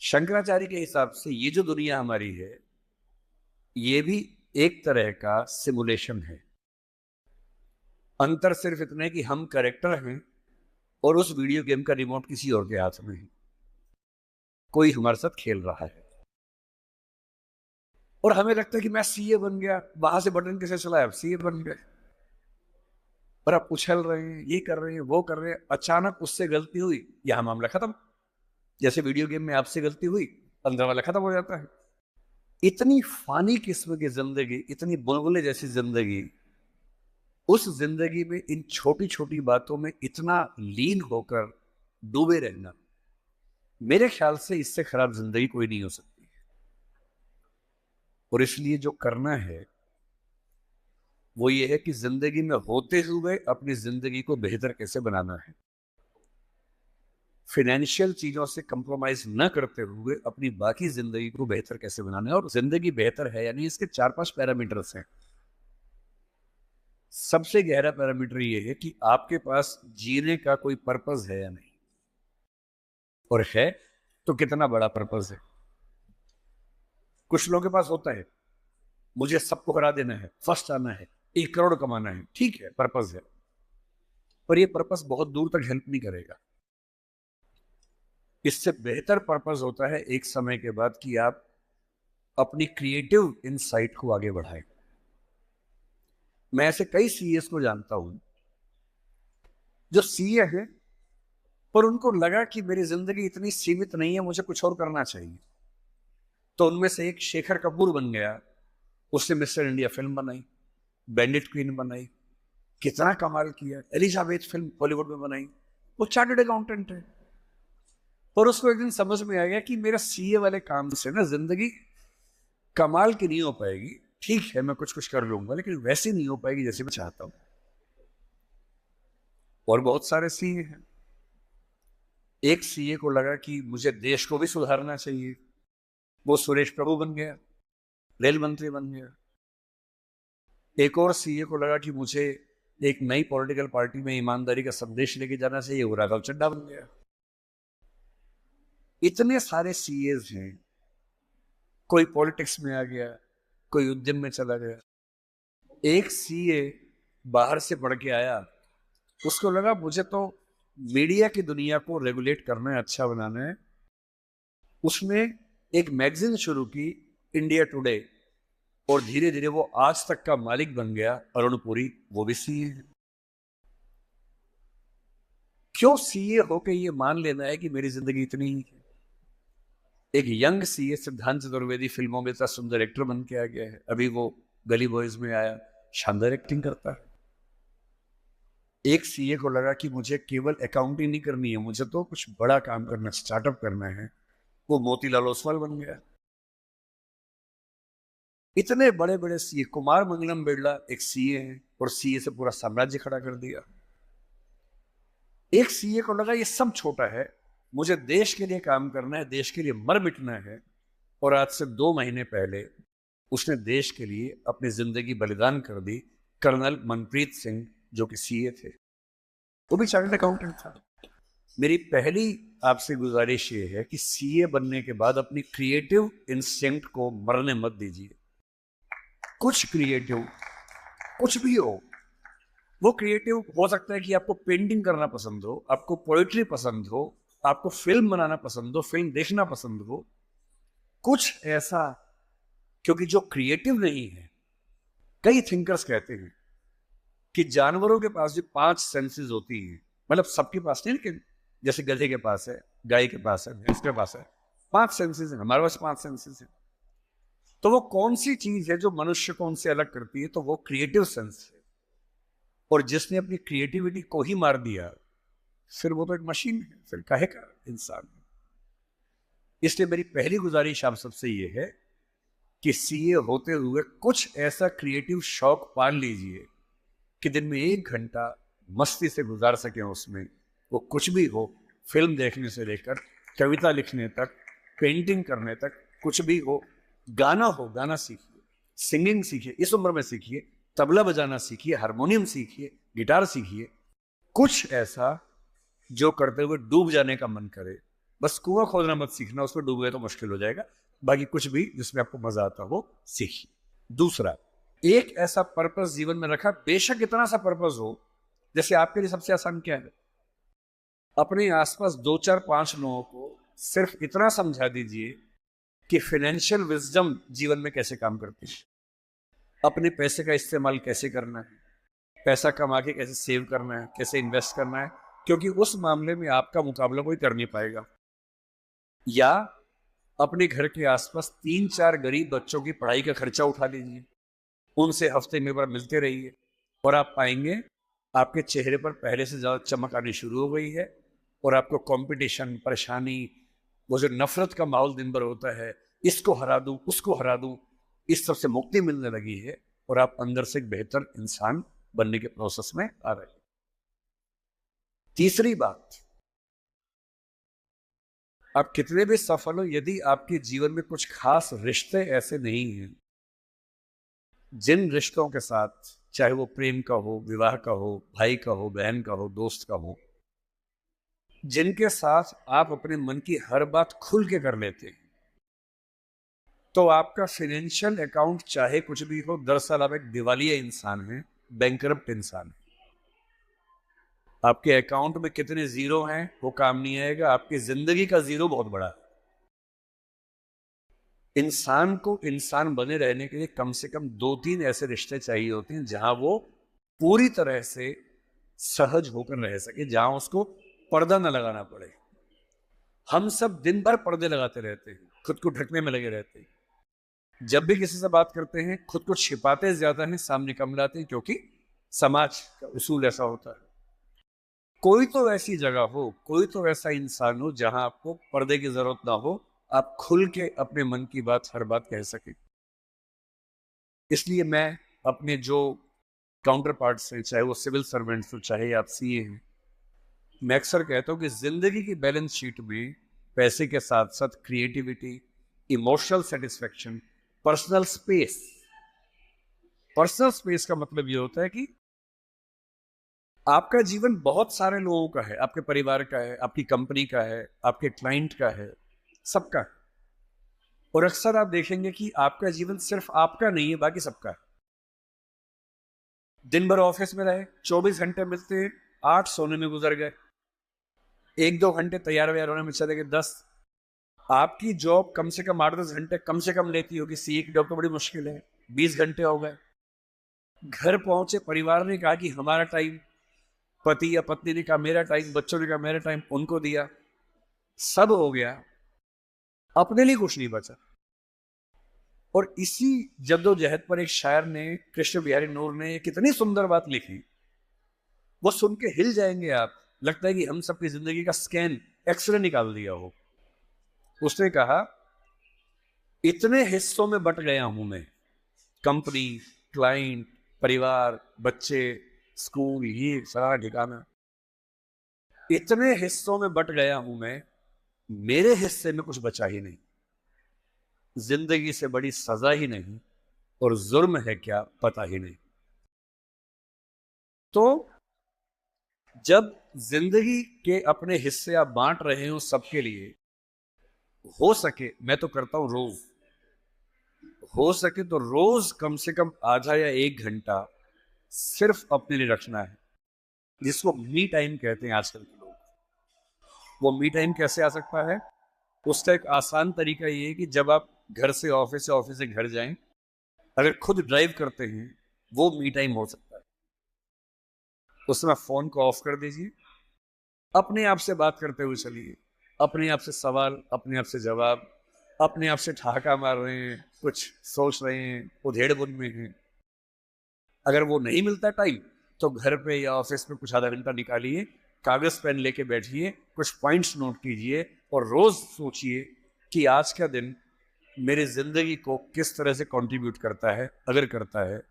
शंकराचार्य के हिसाब से ये जो दुनिया हमारी है, ये भी एक तरह का सिमुलेशन है। अंतर सिर्फ इतना है कि हम कैरेक्टर हैं और उस वीडियो गेम का रिमोट किसी और के हाथ में है। कोई हमारे साथ खेल रहा है और हमें लगता है कि मैं सीए बन गया, वहां से बटन कैसे चलाया, अब सीए बन गए। और आप उछल रहे हैं, ये कर रहे हैं, वो कर रहे हैं, अचानक उससे गलती हुई, यहां मामला खत्म। जैसे वीडियो गेम में आपसे गलती हुई, अंदर वाला खत्म हो जाता है। इतनी फानी किस्म की जिंदगी, इतनी बुलबुले जैसी जिंदगी, उस जिंदगी में इन छोटी छोटी बातों में इतना लीन होकर डूबे रहना, मेरे ख्याल से इससे खराब जिंदगी कोई नहीं हो सकती। और इसलिए जो करना है वो ये है कि जिंदगी में होते हुए अपनी जिंदगी को बेहतर कैसे बनाना है। फाइनेंशियल चीजों से कंप्रोमाइज न करते हुए अपनी बाकी जिंदगी को बेहतर कैसे बनाना है। और जिंदगी बेहतर है यानी इसके 4-5 पैरामीटर्स हैं। सबसे गहरा पैरामीटर ये है कि आपके पास जीने का कोई पर्पस है या नहीं, और है तो कितना बड़ा पर्पस है। कुछ लोगों के पास होता है, मुझे सबको हरा देना है, फर्स्ट आना है, 1 करोड़ कमाना है, ठीक है, पर्पस है, पर ये पर्पस बहुत दूर तक हेल्प नहीं करेगा। इससे बेहतर पर्पस होता है एक समय के बाद कि आप अपनी क्रिएटिव इनसाइट को आगे बढ़ाएं। मैं ऐसे कई सीएस को जानता हूं जो सीए है, पर उनको लगा कि मेरी जिंदगी इतनी सीमित नहीं है, मुझे कुछ और करना चाहिए। तो उनमें से एक शेखर कपूर बन गया। उसने मिस्टर इंडिया फिल्म बनाई, बैंडिट क्वीन बनाई, कितना कमाल किया। एलिजाबेथ फिल्म बॉलीवुड में बनाई। वो चार्टर्ड अकाउंटेंट है। और उसको एक दिन समझ में आ गया कि मेरा सीए वाले काम से ना जिंदगी कमाल की नहीं हो पाएगी। ठीक है, मैं कुछ कुछ कर लूंगा, लेकिन वैसी नहीं हो पाएगी जैसे मैं चाहता हूं। और बहुत सारे सीए हैं। एक सीए को लगा कि मुझे देश को भी सुधारना चाहिए, वो सुरेश प्रभु बन गया, रेल मंत्री बन गया। एक और सीए को लगा कि मुझे एक नई पॉलिटिकल पार्टी में ईमानदारी का संदेश लेके जाना चाहिए, वो राघव चड्ढा बन गया। इतने सारे सीएस हैं। कोई पॉलिटिक्स में आ गया, कोई उद्यम में चला गया। एक सीए बाहर से पढ़ के आया, उसको लगा मुझे तो मीडिया की दुनिया को रेगुलेट करना है, अच्छा बनाना है। उसने एक मैगजीन शुरू की, इंडिया टुडे, और धीरे धीरे वो आज तक का मालिक बन गया। अरुण पुरी, वो भी सीए है। क्यों सीए होके ये मान लेना है कि मेरी जिंदगी इतनी ही है। एक यंग सीए सिद्धांत चतुर्वेदी फिल्मों में इतना सुंदर एक्टर बन के आ गया है। अभी वो गली बॉयज में आया, शानदार एक्टिंग करता है। एक सीए को लगा कि मुझे केवल अकाउंटिंग नहीं करनी है, मुझे तो कुछ बड़ा काम करना, स्टार्टअप करना है, वो मोतीलाल ओसवाल बन गया। इतने बड़े बड़े सीए, कुमार मंगलम बिरला एक सीए हैं और सीए से पूरा साम्राज्य खड़ा कर दिया। एक सीए को लगा ये सब छोटा है, मुझे देश के लिए काम करना है, देश के लिए मर मिटना है। और आज से 2 महीने पहले उसने देश के लिए अपनी जिंदगी बलिदान कर दी। कर्नल मनप्रीत सिंह, जो कि सीए थे, वो भी चार्टर्ड अकाउंटेंट था। मेरी पहली आपसे गुजारिश ये है कि सीए बनने के बाद अपनी क्रिएटिव इंस्टिंक्ट को मरने मत दीजिए। कुछ क्रिएटिव, कुछ भी हो, वो क्रिएटिव हो सकता है कि आपको पेंटिंग करना पसंद हो, आपको पोएट्री पसंद हो, आपको फिल्म बनाना पसंद हो, फिल्म देखना पसंद हो, कुछ ऐसा। क्योंकि जो क्रिएटिव नहीं है, कई थिंकर्स कहते हैं कि जानवरों के पास जो 5 सेंसेस होती हैं, मतलब सबके पास नहीं, लेकिन जैसे गधे के पास है, गाय के पास है, भैंस के पास है, 5 सेंसेस हैं, हमारे पास 5 सेंसेस हैं। तो वो कौन सी चीज है जो मनुष्य को उनसे अलग करती है? तो वो क्रिएटिव सेंस है। और जिसने अपनी क्रिएटिविटी को ही मार दिया, फिर वो तो एक मशीन है, फिर काहे का इंसान है। इसलिए मेरी पहली गुजारिश आप सबसे ये है कि सीए होते हुए कुछ ऐसा क्रिएटिव शौक पाल लीजिए कि दिन में 1 घंटा मस्ती से गुजार सकें उसमें। वो कुछ भी हो, फिल्म देखने से लेकर कविता लिखने तक, पेंटिंग करने तक, कुछ भी हो। गाना हो, गाना सीखिए, सिंगिंग सीखिए, इस उम्र में सीखिए, तबला बजाना सीखिए, हारमोनियम सीखिए, गिटार सीखिए। कुछ ऐसा जो करते हुए डूब जाने का मन करे, बस कुआं खोदना मत सीखना, उसमें डूब गए तो मुश्किल हो जाएगा। बाकी कुछ भी जिसमें आपको मजा आता हो सीखिए। दूसरा, एक ऐसा पर्पस जीवन में रखा, बेशक इतना सा पर्पस हो, जैसे आपके लिए सबसे आसान क्या है, अपने आसपास 2 4 5 लोगों को सिर्फ इतना समझा दीजिए कि फाइनेंशियल विजडम जीवन में कैसे काम करती है, अपने पैसे का इस्तेमाल कैसे करना है, पैसा कमा के कैसे सेव करना है, कैसे इन्वेस्ट करना है, क्योंकि उस मामले में आपका मुकाबला कोई कर नहीं पाएगा। या अपने घर के आसपास 3 4 गरीब बच्चों की पढ़ाई का खर्चा उठा लीजिए, उनसे हफ्ते में बार मिलते रहिए, और आप पाएंगे आपके चेहरे पर पहले से ज्यादा चमक आनी शुरू हो गई है, और आपको कंपटीशन, परेशानी, वो जो नफरत का माहौल दिन भर होता है, इसको हरा दूं, उसको हरा दूं, इस सब से मुक्ति मिलने लगी है, और आप अंदर से एक बेहतर इंसान बनने के प्रोसेस में आ रहे हैं। तीसरी बात, आप कितने भी सफल हो, यदि आपके जीवन में कुछ खास रिश्ते ऐसे नहीं हैं, जिन रिश्तों के साथ, चाहे वो प्रेम का हो, विवाह का हो, भाई का हो, बहन का हो, दोस्त का हो, जिनके साथ आप अपने मन की हर बात खुल के कर लेते हैं, तो आपका फाइनेंशियल अकाउंट चाहे कुछ भी हो, दरअसल आप एक दिवालिया इंसान हैं, बैंकरप्ट इंसान है। आपके अकाउंट में कितने जीरो हैं वो काम नहीं आएगा, आपकी जिंदगी का जीरो बहुत बड़ा है। इंसान को इंसान बने रहने के लिए कम से कम 2 3 ऐसे रिश्ते चाहिए होते हैं जहां वो पूरी तरह से सहज होकर रह सके, जहां उसको पर्दा न लगाना पड़े। हम सब दिन भर पर्दे लगाते रहते हैं, खुद को ढकने में लगे रहते हैं। जब भी किसी से बात करते हैं, खुद को छिपाते ज्यादा हैं, सामने कम लाते हैं, क्योंकि समाज का उसूल ऐसा होता है। कोई तो ऐसी जगह हो, कोई तो ऐसा इंसान हो जहां आपको पर्दे की जरूरत ना हो, आप खुल के अपने मन की बात, हर बात कह सके। इसलिए मैं अपने जो काउंटर पार्ट्स हैं, चाहे वो सिविल सर्वेंट्स हो, चाहे आप सीए हैं, मैं अक्सर कहता हूं कि जिंदगी की बैलेंस शीट में पैसे के साथ साथ creativity, emotional satisfaction, personal space. Personal space का मतलब ये होता है कि आपका जीवन बहुत सारे लोगों का है, आपके परिवार का है, आपकी कंपनी का है, आपके क्लाइंट का है, सबका है। और अक्सर आप देखेंगे कि आपका जीवन सिर्फ आपका नहीं है, बाकी सबका है। दिन भर ऑफिस में रहे, 24 घंटे मिलते हैं, 8 सोने में गुजर गए, 1 2 घंटे तैयार व्यार होने में चले गए 10। आपकी जॉब कम से कम 8 10 घंटे कम से कम लेती होगी, सीए की जॉब तो बड़ी मुश्किल है, 20 घंटे हो गए। घर पहुंचे, परिवार ने कहा कि हमारा टाइम, पति या पत्नी ने कहा मेरा टाइम, बच्चों ने कहा मेरा टाइम, उनको दिया, सब हो गया, अपने लिए कुछ नहीं बचा। और इसी जद्दोजहद पर एक शायर ने, कृष्ण बिहारी नूर ने, कितनी सुंदर बात लिखी, वो सुन के हिल जाएंगे आप। लगता है कि हम सबकी जिंदगी का स्कैन, एक्सरे निकाल दिया हो। उसने कहा, इतने हिस्सों में बट गया हूं मैं, कंपनी, क्लाइंट, परिवार, बच्चे, स्कूल, ये सारा ठिकाना, इतने हिस्सों में बट गया हूं मैं, मेरे हिस्से में कुछ बचा ही नहीं। जिंदगी से बड़ी सजा ही नहीं, और जुर्म है क्या पता ही नहीं। तो जब जिंदगी के अपने हिस्से आप बांट रहे हो सबके लिए, हो सके, मैं तो करता हूं रोज, हो सके तो रोज कम से कम आधा या 1 घंटा सिर्फ अपने लिए रखना है, जिसको मी टाइम कहते हैं आजकल के लोग। वो मी टाइम कैसे आ सकता है? उसका एक आसान तरीका ये है कि जब आप घर से ऑफिस, या ऑफिस से घर जाएं, अगर खुद ड्राइव करते हैं, वो मी टाइम हो सकता है। उसमें फोन को ऑफ कर दीजिए, अपने आप से बात करते हुए चलिए, अपने आप से सवाल, अपने आप से जवाब, अपने आप से ठहाका मार रहे हैं, कुछ सोच रहे हैं, उधेड़ बुन में हैं। अगर वो नहीं मिलता टाइम, तो घर पे या ऑफिस में कुछ आधा घंटा निकालिए, कागज पेन लेके बैठिए, कुछ पॉइंट्स नोट कीजिए, और रोज सोचिए कि आज का दिन मेरी जिंदगी को किस तरह से कंट्रीब्यूट करता है। अगर करता है